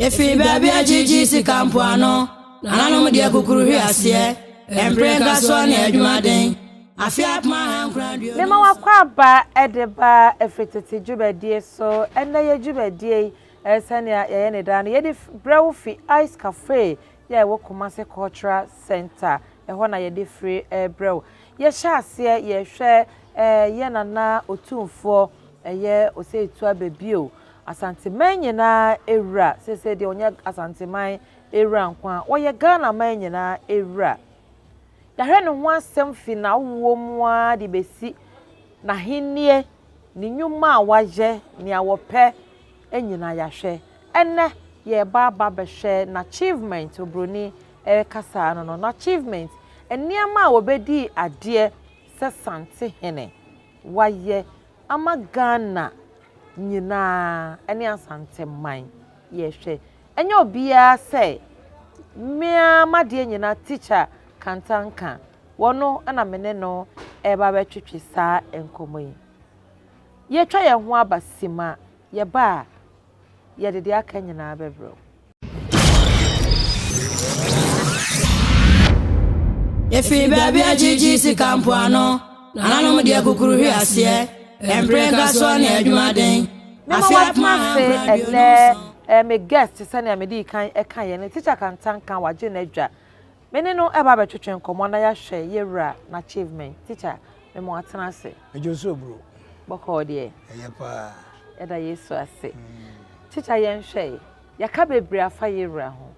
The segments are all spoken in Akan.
Efi baby ajiji si kampuano, nananom de kukuru hwiase, emprega so ne adwumaden. Afia ma hankradio. Me ma wakwa ba edeba efritete djubedie so enne ye djubedie sane ye ne da no ye de brewfi ice cafe ye wo Kumasi cultural center ho na ye de free brew ye hyase ye hwe ye nana Otumfour ye Osei Tutu abebio Asante man nyina ewura sese de onye Asante man ewura nkwa wo ye Ghana man nyina ewura yahwe no ho asem fi na wo mu a de besi na henie ni nyuma a waje ni awope enyina yahwe enne ye baba behwe na achievement obroni kasa no no achievement eniama a wobedi ade se sante hene waye ama Ghana nyina ene Asante man ye hwe enye obia se mia made nyina teacher kantanka wono ana mene no eba betwetwe saa enkomoyi ye twa ye ho abasima ye ba ye de aka nyina bebro Efi baby ajiji si kampuano, nananom de kukuru hwiase, emprega so ne adwumaden. Afia ma ele me guest sane me di kan eka ye ne teacher kantanka waje na adwa mene no eba betwetwe nkomo na ya hwe yewura na achievement teacher me mo atena ase ejoso bro boko de eyepa eda Yesu ase teacher yen hwe ya ka bebre afa yewura ho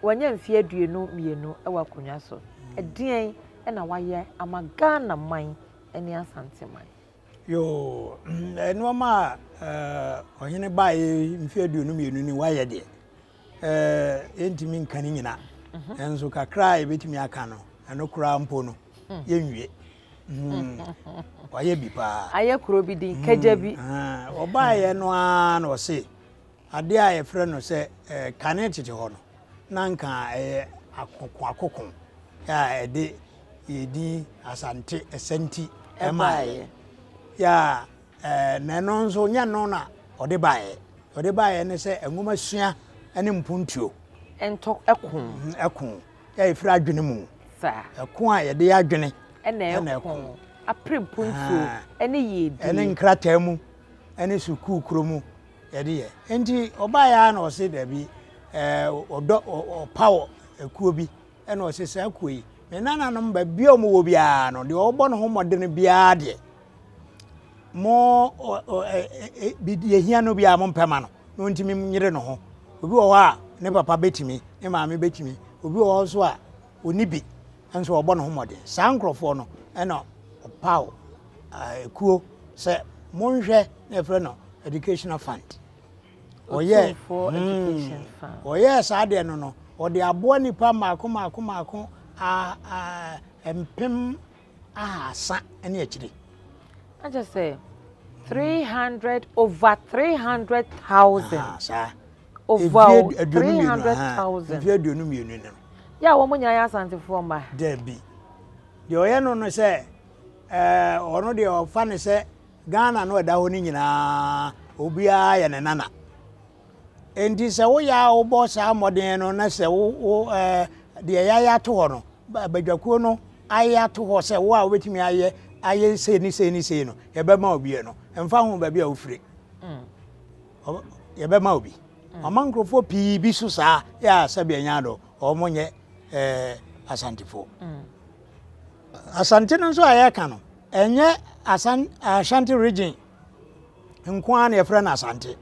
wanya mfie aduenu mienu ewa konwa so edien na waye ama Ghana man ene Asante man yo eno ma ohene bae mfie aduenu mienu ni waye de entimi nkani nyina enzo kakra ebetimi aka no eno kura mpo no yenwie waye bi pa aye kuro bi din kaja bi obaye no a no se ade a ye frɛ no se kane tete ho no nanka akokon ya ede yedi Asante esenti emaye ya na no nso nya no na ode bae ne se enwoma sua ene mpuntuo entok ekon ya ifra adwene mu sa ekon a yede adwene ene ekon apre mpuntuo ene yedi ene nkrata mu ene suku kuro mu yede ye enti obaya na ose da bi odo power ekuo bi ene ose sa akuo yi me nana no mba bi omo wo bia no de obo no ho modene bia de mo bi ye hia no bia mo mpema no no ntimi nyire no ho obi wo ha ne papa betimi ne maame betimi obi wo so a oni bi enso obo no ho modene sa nkrofo no ene opaw ekuo se monhwe na efre no Educational Fund Otumfour Educational Fund oye sa de no no ode abo nipa mako empem asa ene akire I just say 300 over 300,000 sa over 300,000 if you do no mienu no ya wo munya ya Asantefour ma debi de oye no no se ono de ofa ne se Ghana no da ho ni nyina obia ye ne nana enti se wo ya wo bo sa moden no na se wo de ya to ho no badwakuo no aya to ho se wo a obetimi aye se ni no ye be ma obi no emfa ho ba bia wo fire ye be ma obi amankrofo pi bi so sa ya sabia nya do omonye Asantefour Asante no so aye ka no enye Ashanti region nkwa na ye fra na Asante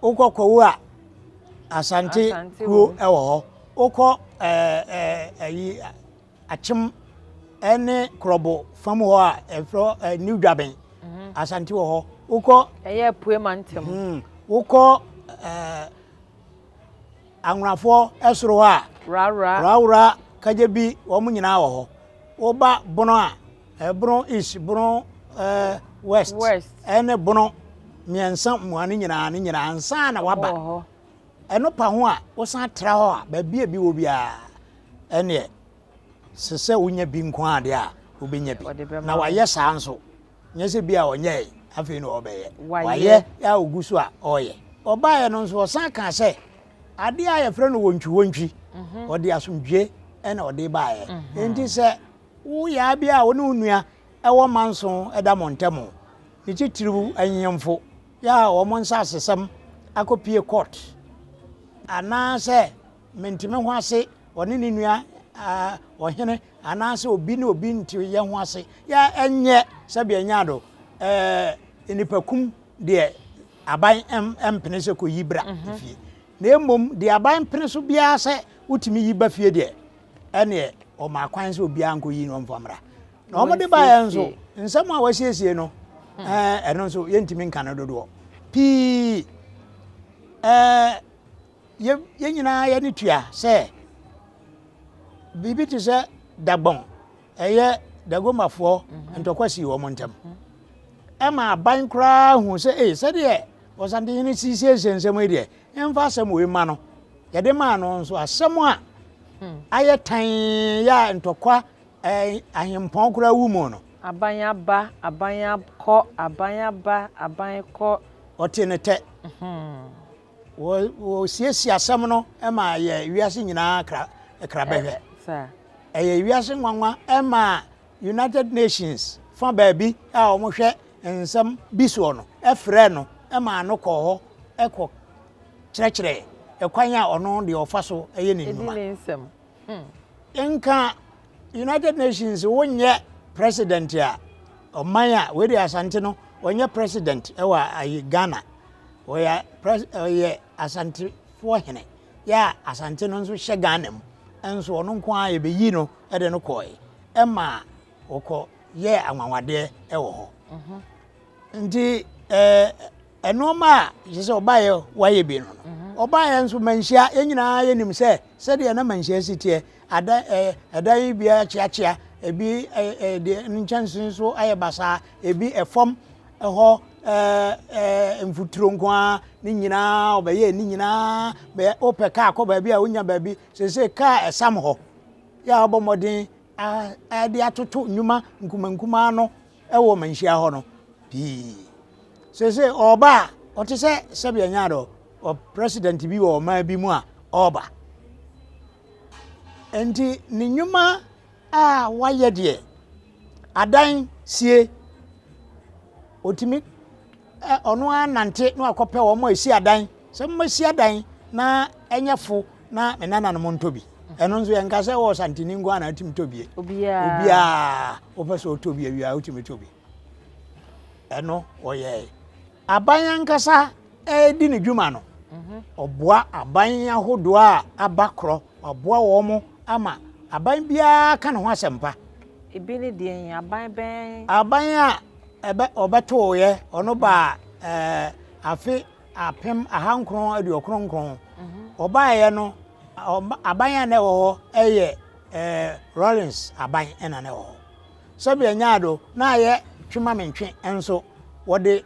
ukokwo a Asante ku ewo ho uko ayi achim ene krobo famu ho a efro new dwaben Asante wo ho uko eye pue mantem uko anwrafo esoro a rawra kaje bi wo mu nyina wo ho oba bono a bono east bono west ene bono miensa muane nyina ansa na waba eno pa ho a wo san tra ho a ba bia bi wo bia ene sese wonya bi nkwa ade a obenya bi na waye saa nso nyese bia onye afi no obeye waye ya ogusu a oye obaye no so san ka say ade a ye frɛ no wontwi ode asomdwe ena ode baaye enti sɛ wo ya bia wo ne onua ɛwɔ manso ɛda montemo ni titiribu anyemfo ya wo mon sa asesam akopie court ana sɛ mentime ho ase one ne nua ohene ana sɛ obi ne obi nti ye ho ase ya enye sɛ bia nyado enipakum de aban empene sɛ ko yibra fie na emom de aban pene so bia sɛ utimi yiba fie de ene o ma kwan sɛ obi anko yi no mfamra na o de ba ya nso nsɛm a wasiesie no ɛno nso yentimi nka no dodo pi ye nyina ye ne tua sɛ bibi ti sɛ dagbon ɛyɛ dagomafo ntokwasi wo montam ɛma aban kra hu sɛ sɛ de Asante hene sisi ensem e de emfa asɛm we ma no ye de ma no nso asɛm a ayɛ tan ya ntokwa ahempɔn kra wu mu no aban aba aban akɔ aban aba aban kɔ ɔtenete wo siesie asɛm no ɛma ye wiase nyinaa kra bɛhwɛ sa ɛyɛ wiase nwanwa ɛma United Nations fa baabi a ɔmo hwɛ nsɛm bi so no ɛfrɛ no ɛma no kɔ hɔ ɛkɔ kyerɛkyerɛ ɛkwan a ɔno de ɔfa so ɛyɛ ne nnwuma nka United Nations wonyɛ president a ɔman a we de Asante no wonyɛ president ɛwɔ Ghana ɔyɛ Asante fo hene ya Asante no nso hyɛ Ghana mu enso ɔno nko a yɛbɛyi no ɛde no kɔɛ ɛma ɔkɔ yɛ anwanwade ɛwɔ hɔ nti enoma a yese obaye waye bi no obaye nso manhia yenyina yenim se de na manhia sitie ada yi bia chiachia ebi de nchansin so aye basa ebi efom ho mfuturo nko a ni nyina obaye ni nyina be opeka akoba bia onya baabi se ka esam ho ya obomodin de atoto nyuma nkumankuma no ewo manhia ho no bi sese oba otise sebia nyado o president bi wo ma bi mu a oba enti ni nyuma a waye de adan sie otimi ono anante no akopɛ wo mo esi adan se mo esi adan na enyefo na menana no montobi eno nso yenka se wo santini ngwa na atim tobie obia opeso otobie wi a otimi tobi eno oye aban nkasa di ne dwuma no oboa aban ahodo a abakro oboa wo mo ama aban bia ka ne ho asempa ebi ne de aban a obeto ye ono ba afi apem ahankron adi okronkron oba ye no aban na wo eye Rollins aban ena na wo so bia nyaado na ye twema mentwe enso wode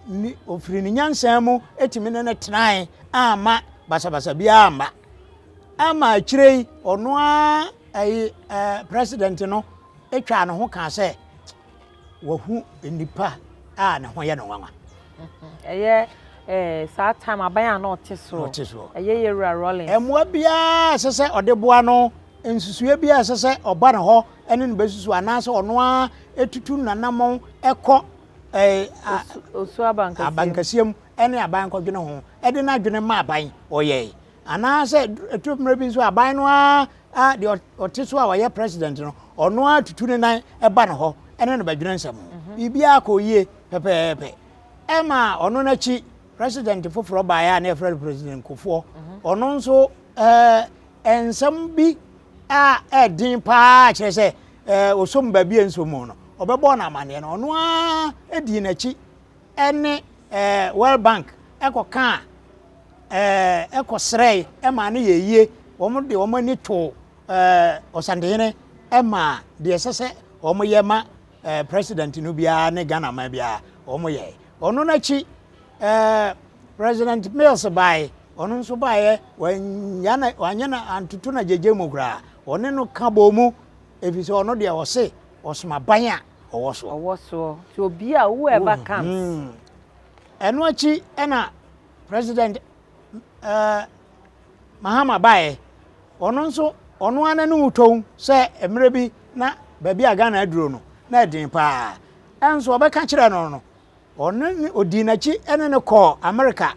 ni ofiri ni nyansan mu etimi ne tenan ama basabasa bia ama kirei ono a president no etwa ne ho ka se wahu nipa a ne ho ye no wanwa eye saa time aban na oteso eye yewura Rollins emwa bia sese ode boa no ensusue bia sese oba ne ho ene ne besusu anase ono a etutu nanamon ekọ osu abankasiem ene aban kwadwene ho ede na adwene ma aban oye anase etupmra bi so aban no a de oteso a waye president no ono a tutu ne nan eba ne ho ene ne badwene nsam bibia akoyie pepepe ema ono na chi president foforo ba ya na efra president kofo ono nso ensam bi a edin pa kire se osom ba bi ensomo no obebo na amane no ono a edi na chi ene World Bank ekoka ekosrei ema ne yeye wo mo ni to Asante hene ema de sese wo mo yema president no bia ne Ghana ma bia wo mo ye ono na chi President Mills bai ono nso bae wanyana antutu na jejemu kra one no kabo mu efise ono de wo se osoma ban a owo so to obi a whoever comes eno achi ena president Mahama bae ono nso ono ananu uton se emre bi na baabi a Ghana aduro no na edin pa enso obeka kire no ono odinachi ene ne call America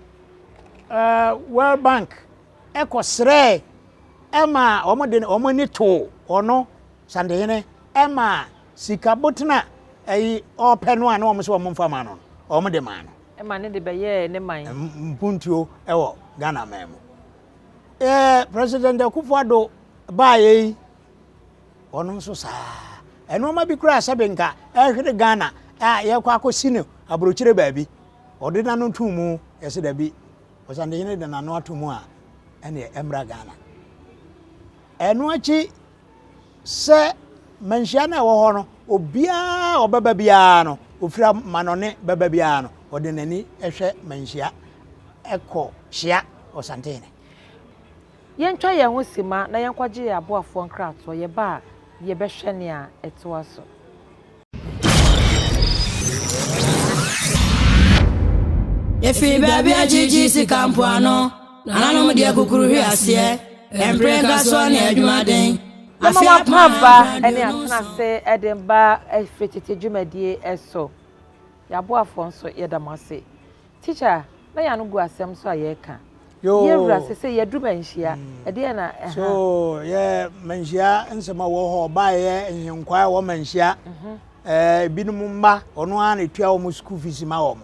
World Bank ekosre ema omo ni to ono sandehene ema sika botna ayi openo ana omo se omo mfama no omo de ma no ema ne de beye ne man mpuntuo ewo Ghana memo President Otumfour baye ono nso saa eno ma bi kura sabenka ehwede Ghana ye kwa akosine abrochire baabi ode na no ntumu yese da bi osande hene de na no atumu a ene emra Ghana eno achi se Manhyia na wo ho no obia obaba bia no ofira manone baba bia no ode nani ehwe Manhyia eko hia Asante yentwa ye ho sima na yenkwaje ya aboafo nkrato ye ba ye behwe ne a eto aso Efi baby ajiji si kampuano nananom de akukuru hwe ase empreka so ne adwumaden afia papa ene atena se edemba efetete dwumadie eso ya aboafo nso ye damase teacher na ya no gu asem so ayeka ye wura se ye du Manhyia ede na so ye Manhyia nsema wo ho ba ye nyenkwa wo Manhyia binum mba ono an etua wo school fees ma wo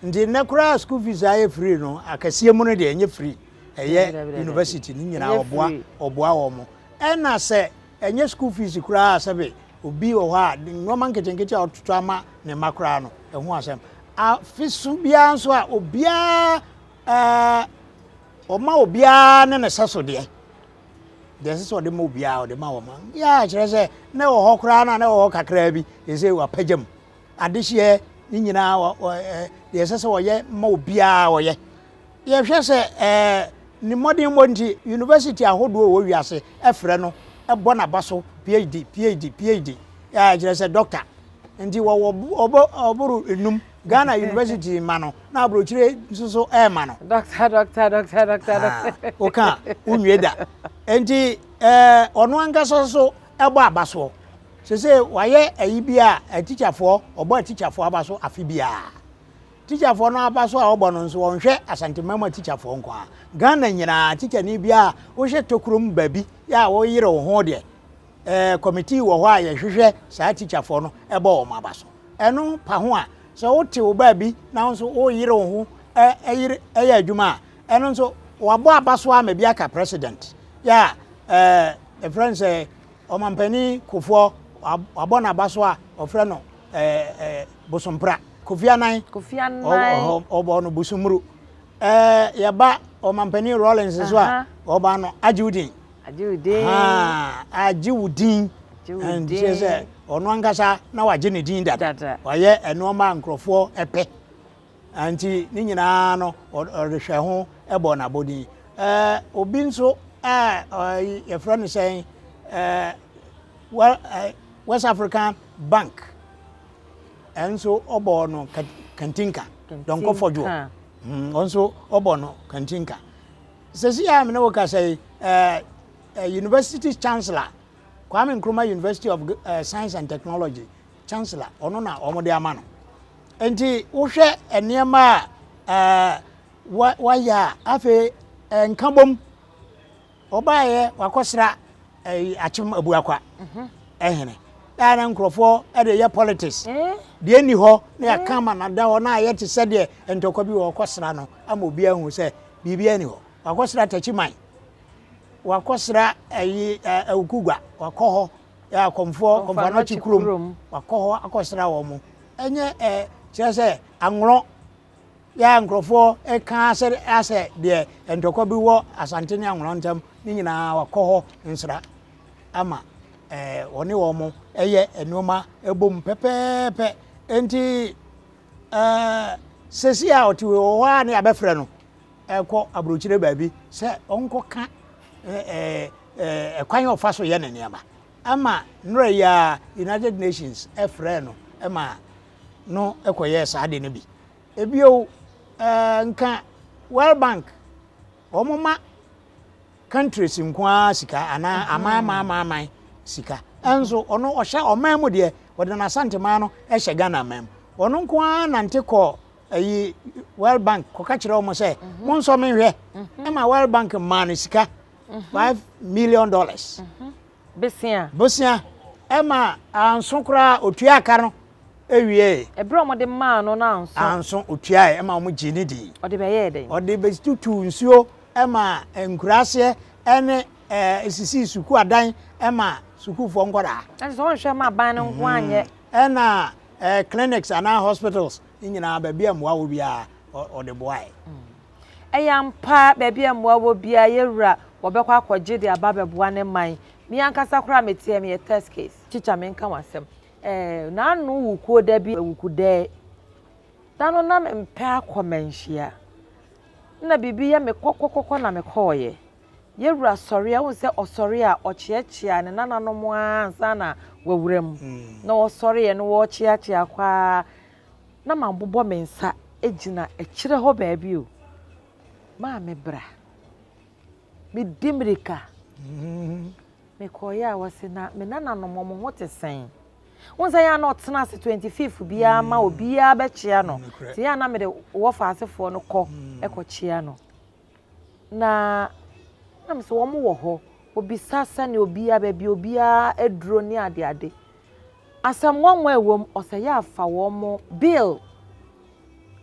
ndi ne kura school fees aye free no akasie mu no de enye free eye university ni nyina oboa wo mo ena se enye school fees kura asabe obi wo ha noma nketenkete otutu ama ne makura no ehu asem a fisu bia nso a obia oma obia ne saso de so de mo obia o de ma wo ma ya kire se ne wo ho kura na ne wo kakra bi ese wa pagam adehye ni nyina de se wo ye ma obia wo ye hwe se ni modern monti university ahodo wo wiase efre no ebo na baso PhD ya kire se doctor ndi wo oburu enum Ghana University mano na abrochire nso mano doctor oka unweda enti ono angaso so ebo abaso se waye ayibia teacher for obo teacher for abaso afibia teacher for no abaso a obo no nso wonhwe Asante mama teacher for nko a Ghana nyina teacher ni bia wo hwe tokurum babi ya wo yire wo ho de committee wo ho a ye hwehwe sa teacher for no ebo o mabaso eno pa ho a so wote wo babi na nso wo yire wo ho eyire eya adwuma eno nso wabo abaso a mabia ka president ya a friend say omampani kofo abona abaso a ofre no bosompra kofianan obo no busumuru yaba omampani Rollins so a oba no ajiudin ajiudin and say ono angasa na waje ne din dada waye enoma nkrofo epe anti ni nyina no orehwe ho ebo na bodi obi nso your friend is saying West African Bank and so obo no kantinka don ko fojo onso obo no kantinka sesi ya me no ka say university chancellor Kwame Nkrumah University of Science and Technology chancellor ono na omode ama no enti wo hwe enema wa ya afi nkabom obaye wakosra achim abuakwa ehene dana nkrofo ede ye politics de ni ho na ya kama na da ho na ye te se de entokwa bi wakosra no ama obi ahu se bibia ni ho wakosra tachiman wakosra ukugwa wakoho ya komfo no chikurum wakoho akosra wo mu enye kire se anwro ya nkrofo eka ase de entokwa bi wo Asante ne anwro ntam ni nyina wakoho nsra ama oni wo mu eye enoma ebom pepepe enti sesi a oti wo ha ne abefre no ekọ abrochire baabi se onko ka kwan ofaso ye neniama ama nre ya United Nations efre no ema no ekoye sa de ne bi ebio nka World Bank omoma countries nkwa sika ana ama sika enso ono ohye oman mu de wode na Asante man no ehye Ghana man ono nkwa nante ko ayi World Bank ko ka kire omo se mon so me hwe ma World Bank man sika $5 million besia ema anso kra otua aka no ewie ebro mo de man no na anso otua ema mo gini di ode be ye den ode be tutu nsuo ema enkurase ene esisi suku adan ema suku fo ngoda so won hwe ma ban no nko anye ena clinics and hospitals nyina ba bia mwa wo bia ode boai eyampa ba bia mwa wo bia yewura wo bekwa akwaje de aba beboa ne man mi ankasa kra metie me test case chicha me nka wasem na anu wukuo da bi wukude dano na mpe akomanhia na bibi ya me kokokoko na me koye yewura sori a won se osori a ochiachia ne nananom ansa na wawuram na osori ye no wo chiachia kwa na mabobọ me nsa ejina ekire ho baabi o ma me bra me dimrika me koya wase na me nananom mo hote sen won say ya na otena se 25th bia ma obia be chia no ti ya na me de wo fa asefo no kọ ekochia no na me so wo mo wo ho obi sasa ne obia ba bi obia eduro ni ade asam wonwa ewom ose ya afa wo mo bill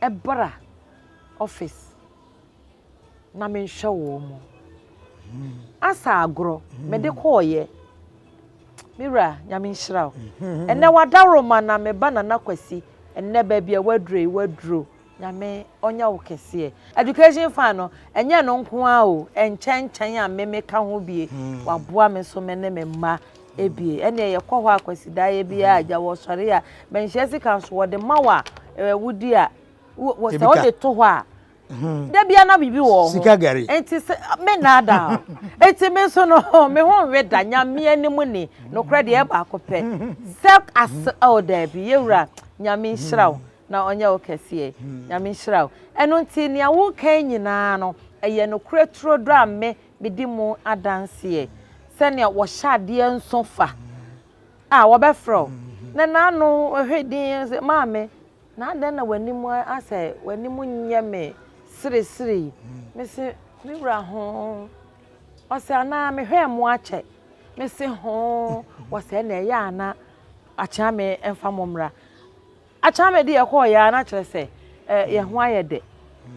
ebra office na me nhwe wo mo asa agro me de koye mira nyame nhyiraw enne wadaro ma na me ba na kwasi enne ba bia waduro nyame onya wo kese education fund no enye no nko a o enchenchen a me ka ho bie waboa me so me ne me ma ebie ene ye kọ ho akwasi da ye bia agya wo sori a benhye sika so wo de mawa wudi a wo se wo de to ho a da bia na bibi wo sika gari enti me na da enti me so no me ho we da nyame anim ni no kra de e ba akopẹ sek as o da bi yewura nyame nhyiraw na onya wo kese nyame nhyiraw eno nti ne awo kan nyina no eye no kra tro do a me di mu adanse sene wo hyade enso fa wo be fro na nanu hwedin maame na den na wanimu ase wanimu nye me siri me se me wura ho o se ana me hwe mu ache me se ho wo se na ya ana acha me emfa momra acha me de ye ko ya na kire se ye ho ayede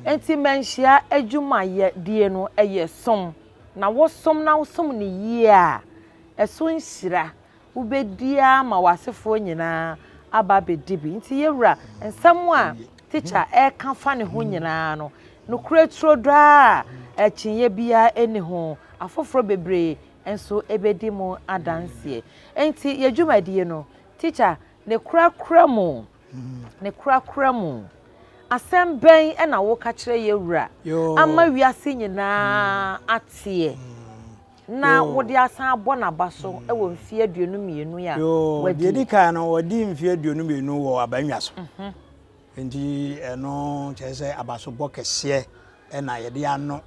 enti manhia adwuma ye die no eye som na wosom na wosom ne yie a eso nhira ubedia ma wasefo nyina aba bedibi nti yewura ensam a teacher ka fa ne ho nyina no kura tro dra chinye bia eni ho afoforo bebre enso ebedi mu adanse enti yedwumadie no teacher ne kura mu asem ben na wo ka kire yewura ama wiase nyina atie na wodi asan abọ na baso e wo mfie aduonu mienu ya wadi dika no wadi mfie aduonu mienu wo abanwa so enti eno chese abaso bọ kese na yede ano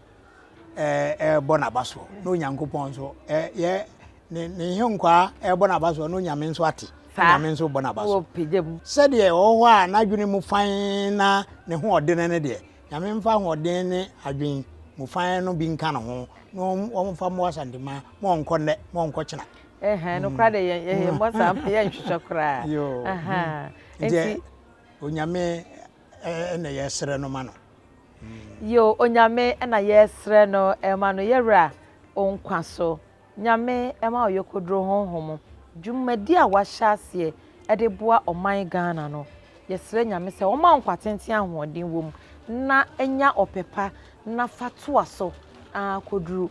bọ na baso no nyankopon so ye ne hwenkwa bọ na baso no nyame nso ate nyame nso bọ na baso se de ho a na dwene mu fan na ne ho odene ne de nyame mfa ho odene ne adwen mu fan no bi nka no ho no omfa mo Asante ma mo nkonne mo nkochina no kra de ye mo sam ye nhwehwe kra enti onyame na yesre no ma no yo onyame na yesre no ma no yewra onkwa so nyame ma oyokodro honhom dwumadi a wahyase de boa oman Ghana no yesre nyame se o ma nkwatenten ahoden wom na enya opepa na fatua so akodru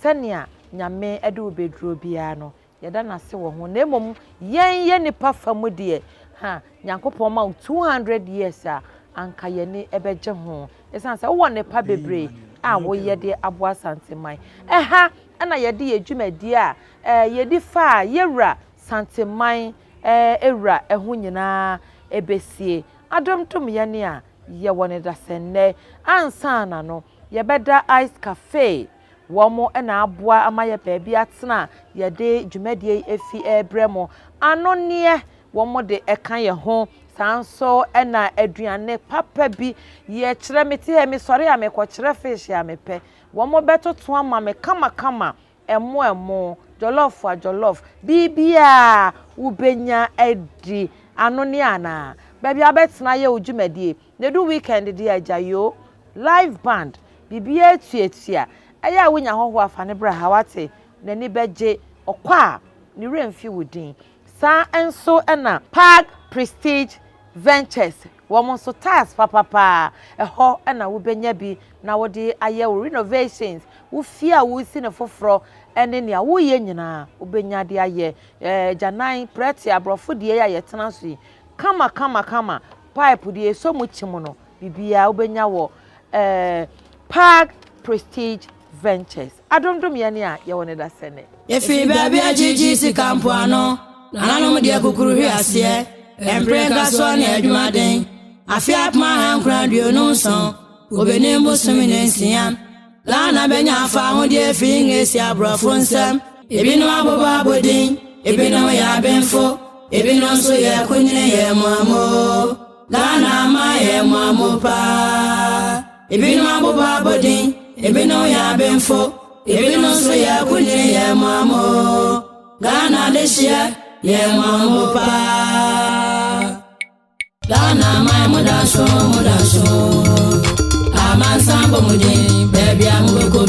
senia nyame ede obedro bia no yeda na se wo ho na emom yen nipa famu de nyankopon ma 200 years a anka ye ne ebeje ho esan se wo nipa bebre a wo ye de abo Asante man na ye de yedwumadi a ye di fa yewura Asante man ewura eho nyina ebesie adom tom ye ne a ye wone da senne ansana no ye beda ice cafe womo na aboa amaye baabi atena ye de dwumadie efi ebremo anonne womo de eka ye ho sanso na aduane papa bi ye kire meti he mi sori ya me ko kire fish ya me pe womo betoto ama me kama emo jollof bibia ubenya edi anone ana baabi abetena ye odwumadie ne do weekend di ajayo live band bibia tuatua aya wonya hoho afane bra hawate nani beje okwa ni remfi wudin sa enso na Park Prestige Ventures womo so task papa eho na wo benya bi na wo de aye renovations wo fia wo si ne foforo ene ne wo ye nyina wo benya de aye janan preti abrofo de ye tena so yi kama pipe de so mu chimo no bibia wo benya wo Park Prestige Ventures adomdom ye ne a ye woni da sene Efi baby ajiji si kampo ano nananom de akukuru hwe ase emprega so ne adwumaden afia pma hankra duonu so obenembo suminensia Ghana benya afa ho de fi ngesi abrofo nsem ebino aboba bodin ebino ya benfo ebino so ye kunyine ye mwamo Ghana ma ye mwamo pa ebino aboba bodin ebino ya benfo ebino so ye kunyine ye mwamo Ghana leshia ye mwamo pa Ghana ma mudaso Amansambo mudi, baby, I'm go